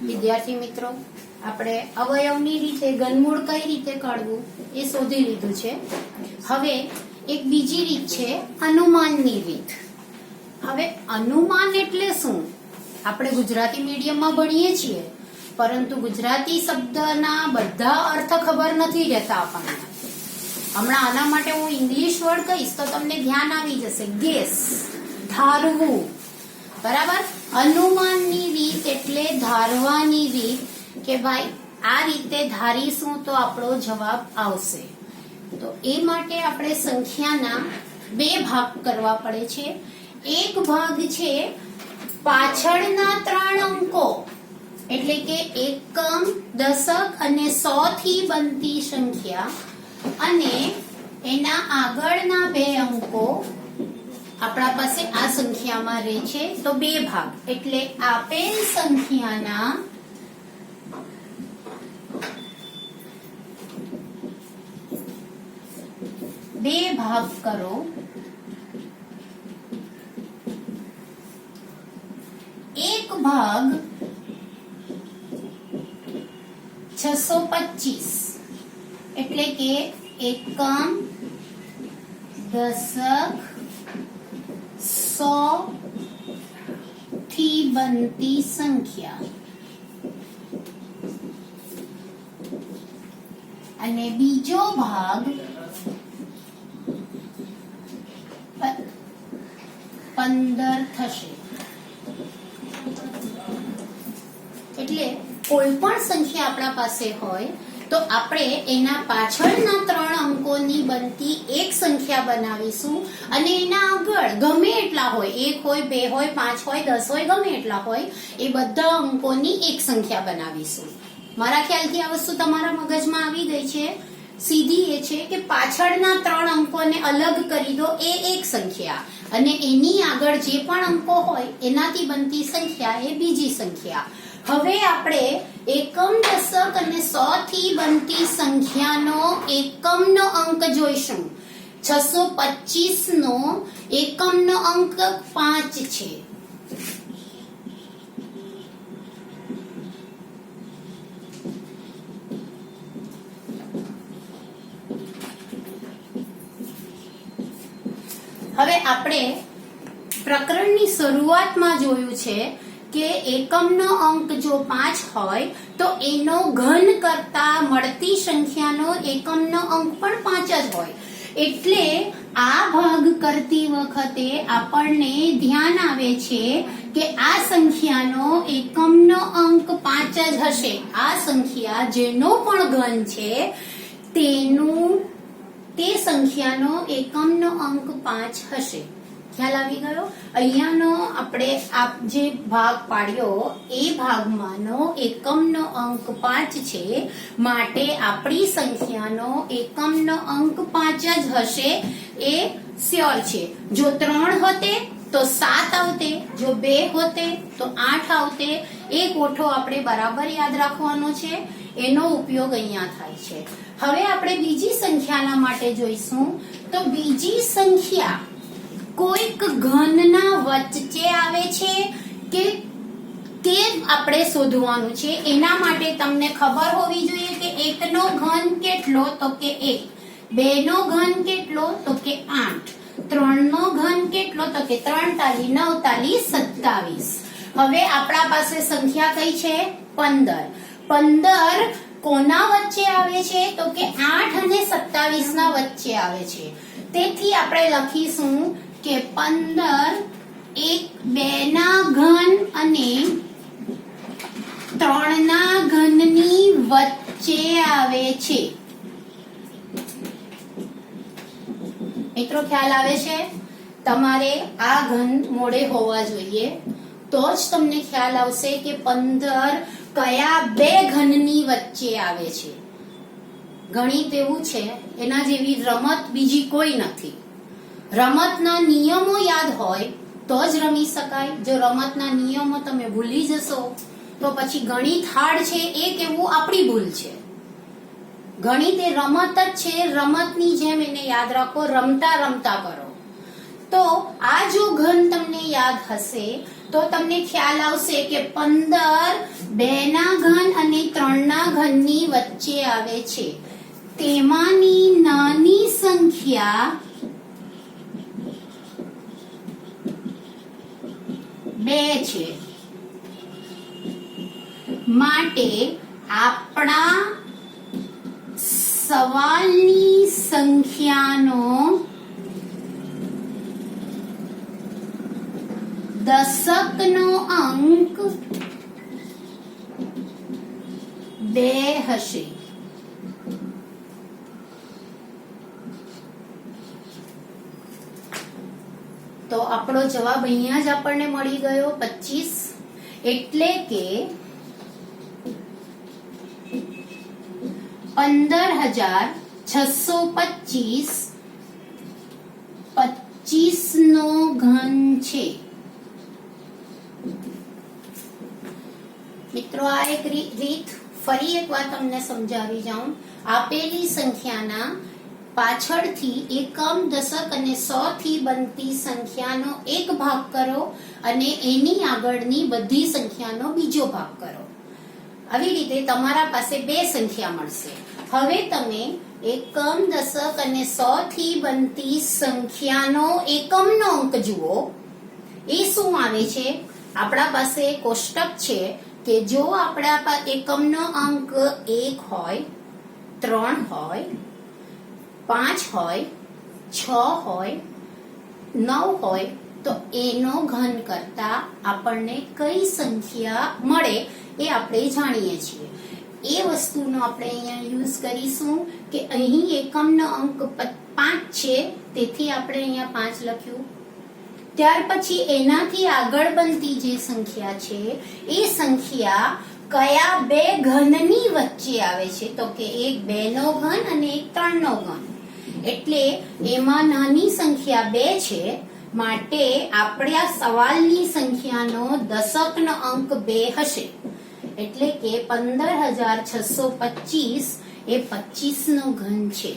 વિદ્યાર્થી મિત્રો, આપણે અવયવની રીતે ઘનમૂળ કઈ રીતે કાઢવું એ શોધી લીધું છે. હવે એક બીજી રીત છે અનુમાનની રીત. હવે અનુમાન એટલે શું? આપણે ગુજરાતી મીડિયમમાં ભણીએ છીએ, પરંતુ ગુજરાતી શબ્દના બધા અર્થ ખબર નથી રહેતા આપણને. હમણાં આના માટે હું ઇંગ્લિશ વર્ડ કહીશ તો તમને ધ્યાન આવી જશે. ગેસ, ધારવું. બરાબર? અનુમાનની રીત એટલે ધારવાની રીત કે ભાઈ આ રીતે ધારીશું તો આપણો જવાબ આવશે. તો એ માટે આપણે સંખ્યાના બે ભાગ કરવા પડે છે. એક ભાગ છે પાછળના 3 અંકો, એટલે કે એકમ, દશક અને 100 થી બનતી સંખ્યા, અને એના આગળના 2 અંકો આપણા પાસે આ સંખ્યામાં રહે છે. તો બે ભાગ એટલે આપેલ સંખ્યાના બે ભાગ કરો. એક ભાગ 625 એટલે કે એકમ, દશક, 100 થી બનતી સંખ્યા, અને બીજો ભાગ 15 થશે. એટલે કોઈ પણ સંખ્યા આપણા પાસે હોય તો આપણે એના પાછળના 3 અંકોની બનતી એક સંખ્યા બનાવીશું, અને એના આગળ ગમે એટલા હોય, 1 હોય, 2 હોય, 5 હોય, 10 હોય, ગમે એટલા હોય, એ બધા અંકોની એક સંખ્યા બનાવીશું. મારા ખ્યાલથી આ વસ્તુ તમારા મગજમાં આવી ગઈ છે. સીધી એ છે કે પાછળના 3 અંકોને અલગ કરી દો, એ એક સંખ્યા, અને એની આગળ જે પણ અંકો હોય એનાથી બનતી સંખ્યા એ બીજી સંખ્યા. હવે આપણે એકમ, દશક અને 100 થી બનતી સંખ્યાનો એકમનો અંક જોઈશું. 625 નો એકમનો અંક 5 છે. હવે આપણે પ્રકરણની શરૂઆતમાં જોયું છે કે એકમનો અંક જો 5 હોય તો એનો ઘન કરતા મળતી સંખ્યાનો એકમનો અંક પણ 5 જ હોય. એટલે આ ભાગ કરતી વખતે આપણને ધ્યાન આવે છે કે આ સંખ્યાનો એકમનો અંક 5 જ હશે. આ સંખ્યા જેનો પણ ઘન છે તે સંખ્યાનો એકમનો અંક 5 હશે. ખ્યાલ આવી ગયો? અહીંયાનો આપણે જે ભાગ પાડ્યો એ ભાગમાંનો એકમનો અંક 5 છે, માટે આપણી સંખ્યાનો એકમનો અંક 5 જ હશે, એ શ્યોર છે. જો 3 હોતે તો 7 આવતે, જો 2 હોતે તો 8 આવતે. એ કોઠો આપણે બરાબર યાદ રાખવાનો છે, એનો ઉપયોગ અહીંયા થાય છે. હવે આપણે બીજી સંખ્યાના માટે જોઈશું. તો બીજી સંખ્યા કોઈક ઘનના વચ્ચે આવે છે કે તે આપણે શોધવાનું છે. એના માટે તમને ખબર હોવી જોઈએ કે 1 નો ઘન કેટલો, તો કે 1. 2 નો ઘન કેટલો, તો કે 8. 3 નો ઘન કેટલો, તો કે 3 તાલી 9 તાલી 27. હવે આપણા પાસે સંખ્યા કઈ છે? 15. 15 કોના વચ્ચે આવે છે? તો કે 8 અને 27 ના વચ્ચે આવે છે. તેથી આપણે લખીશું કે 15 2 ના ઘન અને 3 ના ઘનની વચ્ચે આવે છે. મિત્રો ખ્યાલ આવે છે? તમારે આ ઘન મોડે હોવા જોઈએ, તો જ તમને ખ્યાલ આવશે કે 15 કયા 2 ઘનની વચ્ચે આવે છે. ગણિત એવું છે, એના જેવી રમત બીજી કોઈ નથી. રમતના નિયમો યાદ હોય તો જ રમી શકાય. જો રમતના નિયમો તમે ભૂલી જશો તો પછી ગણિત હાર્ડ છે એ કહેવું આપણી ભૂલ છે. ગણિત એ રમત જ છે, રમતની જેમ એને યાદ રાખો, રમતા રમતા કરો. તો આ જો ઘન તમને યાદ હશે તો તમને ખ્યાલ આવશે કે 15 2 ના ઘન અને 3 ના ઘનની વચ્ચે આવે છે. તેમાંની નાની સંખ્યા 2 છે. માટે આપણા સવાલની સંખ્યાનો દશકનો અંક 2 હશે. તો આપણો જવાબ અહીંયા જ આપણને મળી ગયો 25. એટલે કે 15,625 25 નો ઘન છે. મિત્રો આ એક રીત ફરી એકવાર તમને સમજાવી જાઉં. આપેલી સંખ્યાના પાછળથી એકમ, દશક અને 100 થી બનતી સંખ્યાનો એક ભાગ કરો અને એની આગળની બધી સંખ્યાનો બીજો ભાગ કરો. આવી રીતે તમારા પાસે 2 સંખ્યા મળશે. હવે તમે એકમ, દશક અને 100 થી બનતી સંખ્યાનો એકમનો અંક જુઓ. એ શું આવે છે? આપણા પાસે કોષ્ટક છે કે જો આપણા પાસે એકમનો અંક 1 હોય, 3 હોય, 5 હોય, 6 હોય, 9 હોય તો એનો ઘન કરતા આપણને કઈ સંખ્યા મળે એ આપણે જાણીએ છીએ. એ વસ્તુનો આપણે અહીંયા યુઝ કરીશું કે અહીં એકમનો અંક 5 છે, તેથી આપણે અહીંયા 5 લખ્યું. ત્યાર પછી એનાથી આગળ બનતી જે સંખ્યા છે એ સંખ્યા કયા 2 ઘનની વચ્ચે આવે છે? તો કે એક 2 નો ઘન અને એક 3 નો ઘન. એટલે એમાં નાની સંખ્યા 2 છે. માટે આપણા સવાલની સંખ્યાનો દશકનો અંક 2 હશે. એટલે કે 15,625 એ 25 નો ઘન છે.